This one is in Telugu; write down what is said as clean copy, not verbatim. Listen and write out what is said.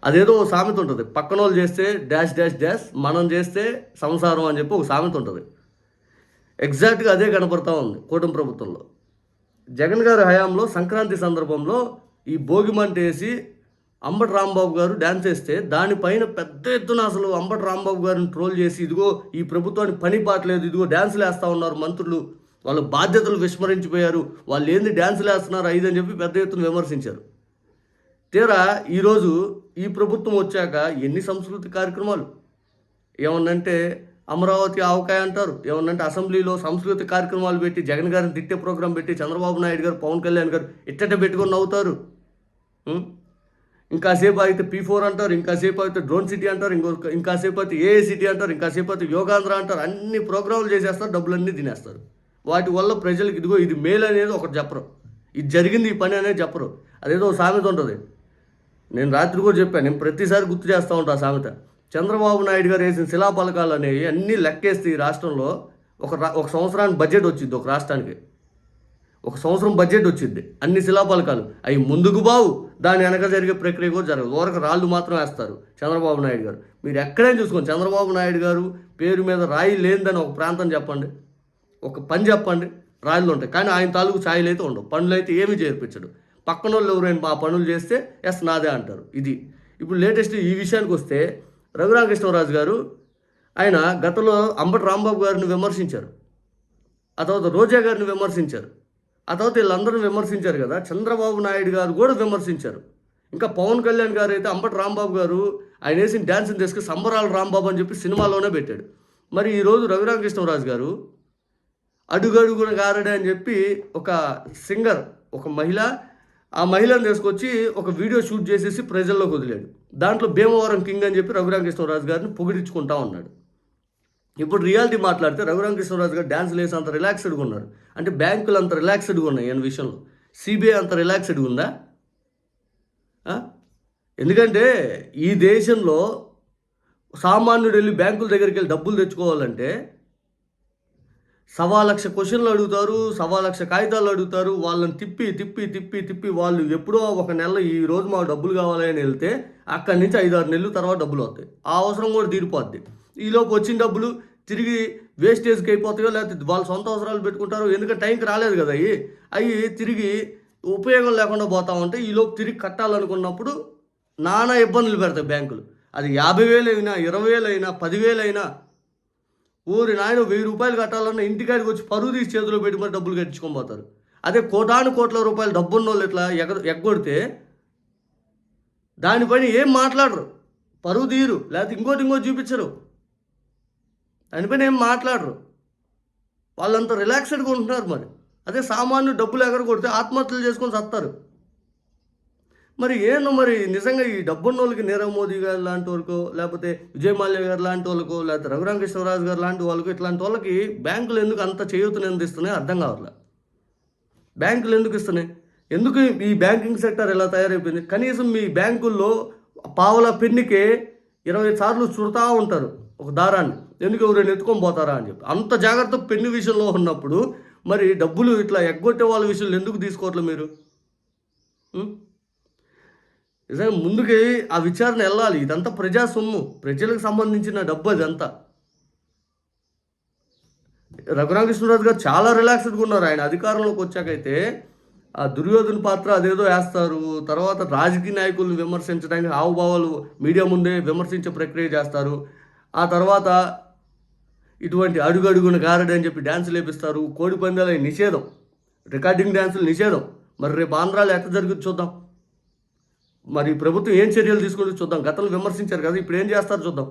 అదేదో ఓ సామెత ఉంటుంది, పక్కన వాళ్ళు చేస్తే డాష్ డాష్ డాష్, మనం చేస్తే సంసారం అని చెప్పి ఒక సామెత ఉంటుంది. ఎగ్జాక్ట్గా అదే కనపడతా ఉంది కూటమి ప్రభుత్వంలో. జగన్ గారి హయాంలో సంక్రాంతి సందర్భంలో ఈ భోగిమంట వేసి అంబటి రాంబాబు గారు డ్యాన్స్ వేస్తే దానిపైన పెద్ద ఎత్తున అసలు అంబటి రాంబాబు గారిని ట్రోల్ చేసి, ఇదిగో ఈ ప్రభుత్వానికి పని పాటలేదు, ఇదిగో డ్యాన్సులు వేస్తూ ఉన్నారు మంత్రులు, వాళ్ళ బాధ్యతలు విస్మరించిపోయారు, వాళ్ళు ఏంది డ్యాన్సులు వేస్తున్నారు ఐదు అని చెప్పి పెద్ద ఎత్తున విమర్శించారు. తీరా ఈరోజు ఈ ప్రభుత్వం వచ్చాక ఎన్ని సంస్కృతి కార్యక్రమాలు, ఏమన్నంటే అమరావతి ఆవకాయ అంటారు, ఏమన్నంటే అసెంబ్లీలో సంస్కృతి కార్యక్రమాలు పెట్టి జగన్ గారిని తిట్టే ప్రోగ్రాం పెట్టి చంద్రబాబు నాయుడు గారు, పవన్ కళ్యాణ్ గారు ఇట్టటే పెట్టుకొని నవ్వుతారు. ఇంకాసేపు అయితే P4 అంటారు, ఇంకాసేపు అయితే డ్రోన్ సిటీ అంటారు, ఇంకాసేపు అయితే ఏఏ సిటీ అంటారు, ఇంకాసేపు అయితే యోగాంధ్ర అంటారు. అన్ని ప్రోగ్రాములు చేసేస్తారు, డబ్బులన్నీ తినేస్తారు. వాటి వల్ల ప్రజలకు ఇదిగో ఇది మేలు అనేది ఒకటి చెప్పరు, ఇది జరిగింది ఈ పని అనేది చెప్పరు. అదేదో సామెత ఉంటుంది, నేను రాత్రి కూడా చెప్పాను, నేను ప్రతిసారి గుర్తు చేస్తూ ఉంటాను ఆ సామెత. చంద్రబాబు నాయుడు గారు వేసిన శిలాపలకాలు అనేవి అన్నీ లెక్కేస్తే ఈ రాష్ట్రంలో ఒక సంవత్సరానికి బడ్జెట్ వచ్చింది, ఒక రాష్ట్రానికి ఒక సంవత్సరం బడ్జెట్ వచ్చింది. అన్ని శిలాపలకాలు అవి ముందుకు బావు, దాని వెనక జరిగే ప్రక్రియ కూడా జరగదు, ఊరకు రాళ్ళు మాత్రం వేస్తారు చంద్రబాబు నాయుడు గారు. మీరు ఎక్కడైనా చూసుకోండి, చంద్రబాబు నాయుడు గారు పేరు మీద రాయి లేనిదని ఒక ప్రాంతం చెప్పండి, ఒక పని చెప్పండి, రాళ్ళు ఉంటాయి. కానీ ఆయన తాలూకు ఛాయలు అయితే ఉండవు, పనులు అయితే ఏమీ చేర్పించడు. పక్కన వాళ్ళు ఎవరైనా ఆ పనులు చేస్తే ఎస్ నాదే అంటారు. ఇది ఇప్పుడు లేటెస్ట్ ఈ విషయానికి వస్తే, రఘురామకృష్ణరాజు గారు ఆయన గతంలో అంబటి రాంబాబు గారిని విమర్శించారు, ఆ తర్వాత రోజా గారిని విమర్శించారు, ఆ తర్వాత వీళ్ళందరిని విమర్శించారు కదా, చంద్రబాబు నాయుడు గారు కూడా విమర్శించారు. ఇంకా పవన్ కళ్యాణ్ గారు అయితే అంబటి రాంబాబు గారు ఆయన వేసిన డ్యాన్స్ని తీసుకుని సంబరాల రాంబాబు అని చెప్పి సినిమాలోనే పెట్టాడు. మరి ఈరోజు రఘురామకృష్ణరాజు గారు అడుగడుగున గారడే అని చెప్పి ఒక సింగర్, ఒక మహిళ, ఆ మహిళను తీసుకొచ్చి ఒక వీడియో షూట్ చేసేసి ప్రజల్లోకి వదిలాడు. దాంట్లో భీమవరం కింగ్ అని చెప్పి రఘురామకృష్ణరాజు గారిని పొగిడించుకుంటా ఉన్నాడు. ఇప్పుడు రియాలిటీ మాట్లాడితే రఘురామకృష్ణరాజు గారు డ్యాన్స్ వేసి అంత రిలాక్స్డ్గా ఉన్నారు అంటే బ్యాంకులు అంత రిలాక్స్డ్గా ఉన్నాయి అనే విషయంలో సిబిఐ అంత రిలాక్స్డ్గా ఉందా? ఎందుకంటే ఈ దేశంలో సామాన్యుడు వెళ్ళి బ్యాంకుల దగ్గరికి వెళ్ళి డబ్బులు తెచ్చుకోవాలంటే 1,00,000 క్వశ్చన్లు అడుగుతారు, 1,00,000 కాగితాలు అడుగుతారు. వాళ్ళని తిప్పి తిప్పి తిప్పి తిప్పి వాళ్ళు ఎప్పుడో ఒక నెల ఈ రోజు మాకు డబ్బులు కావాలని వెళ్తే అక్కడి నుంచి 5-6 నెలల తర్వాత డబ్బులు వస్తాయి. ఆ అవసరం కూడా తీరిపోద్ది. ఈలోపు వచ్చిన డబ్బులు తిరిగి వేస్టేజ్కి అయిపోతాయో, లేకపోతే వాళ్ళ సొంత అవసరాలు పెట్టుకుంటారు. ఎందుకంటే టైంకి రాలేదు కదా, అవి తిరిగి ఉపయోగం లేకుండా పోతా ఉంటే ఈలోపు తిరిగి కట్టాలనుకున్నప్పుడు నానా ఇబ్బందులు పెడతాయి బ్యాంకులు. అది 50,000 అయినా, 20,000 అయినా, 10,000 అయినా. ఊరి నాయన 1,000 రూపాయలు కట్టాలన్నా ఇంటికాడికి వచ్చి పరువు తీసి చేతిలో పెట్టి మరి డబ్బులు కట్టించుకొని పోతారు. అదే కోట్ల రూపాయలు డబ్బున్న వాళ్ళు ఇట్లా ఎగ్గొడితే దానిపైన ఏం మాట్లాడరు, పరువు తీయరు, లేకపోతే ఇంకోటి చూపించరు, దానిపైన ఏం మాట్లాడరు. వాళ్ళంతా రిలాక్స్డ్గా ఉంటున్నారు. మరి అదే సామాన్యుడు డబ్బులు ఎగరగొడితే ఆత్మహత్యలు చేసుకొని సత్తారు. మరి మరి నిజంగా ఈ డబ్బున్న వాళ్ళకి నీరవ్ మోదీ గారు లాంటి వాళ్ళకో, లేకపోతే విజయ్ మాల్యా గారు లాంటి వాళ్ళకో, లేకపోతే రఘురామకృష్ణరాజు గారు లాంటి వాళ్ళకో, ఇట్లాంటి వాళ్ళకి బ్యాంకులు ఎందుకు అంత చేయూతను ఎందుకు ఇస్తున్నాయి అర్థం కావట్లే. బ్యాంకులు ఎందుకు ఇస్తున్నాయి? ఎందుకు ఈ బ్యాంకింగ్ సెక్టర్ ఎలా తయారైపోయింది? కనీసం మీ బ్యాంకుల్లో పావల పెన్నుకే 20 సార్లు చుడతా ఉంటారు ఒక దారాన్ని, ఎందుకు ఎవరైనా ఎత్తుకొని పోతారా అని చెప్పి. అంత జాగ్రత్త పెన్ను విషయంలో ఉన్నప్పుడు మరి డబ్బులు ఇట్లా ఎగ్గొట్టే వాళ్ళ విషయంలో ఎందుకు తీసుకోవట్లేదు మీరు? నిజంగా ముందుకి ఆ విచారణ వెళ్ళాలి. ఇదంతా ప్రజా సొమ్ము, ప్రజలకు సంబంధించిన డబ్బు అదంతా. రఘురామకృష్ణరాజు గారు చాలా రిలాక్స్డ్గా ఉన్నారు. ఆయన అధికారంలోకి వచ్చాకైతే ఆ దుర్యోధన పాత్ర అదేదో వేస్తారు, తర్వాత రాజకీయ నాయకులను విమర్శించడానికి హావభావాలు మీడియా ముందే విమర్శించే ప్రక్రియ చేస్తారు. ఆ తర్వాత ఇటువంటి అడుగడుగున గారడి అని చెప్పి డ్యాన్సులు వేపిస్తారు, కోడి పందాల నిషేధం, రికార్డింగ్ డ్యాన్సులు నిషేధం. మరి రేపు ఆంధ్రాలో ఎట్లా జరుగుతుంది చూద్దాం. మరి ప్రభుత్వం ఏం చర్యలు తీసుకుంటే చూద్దాం. గతంలో విమర్శించారు కదా, ఇప్పుడు ఏం చేస్తారు చూద్దాం.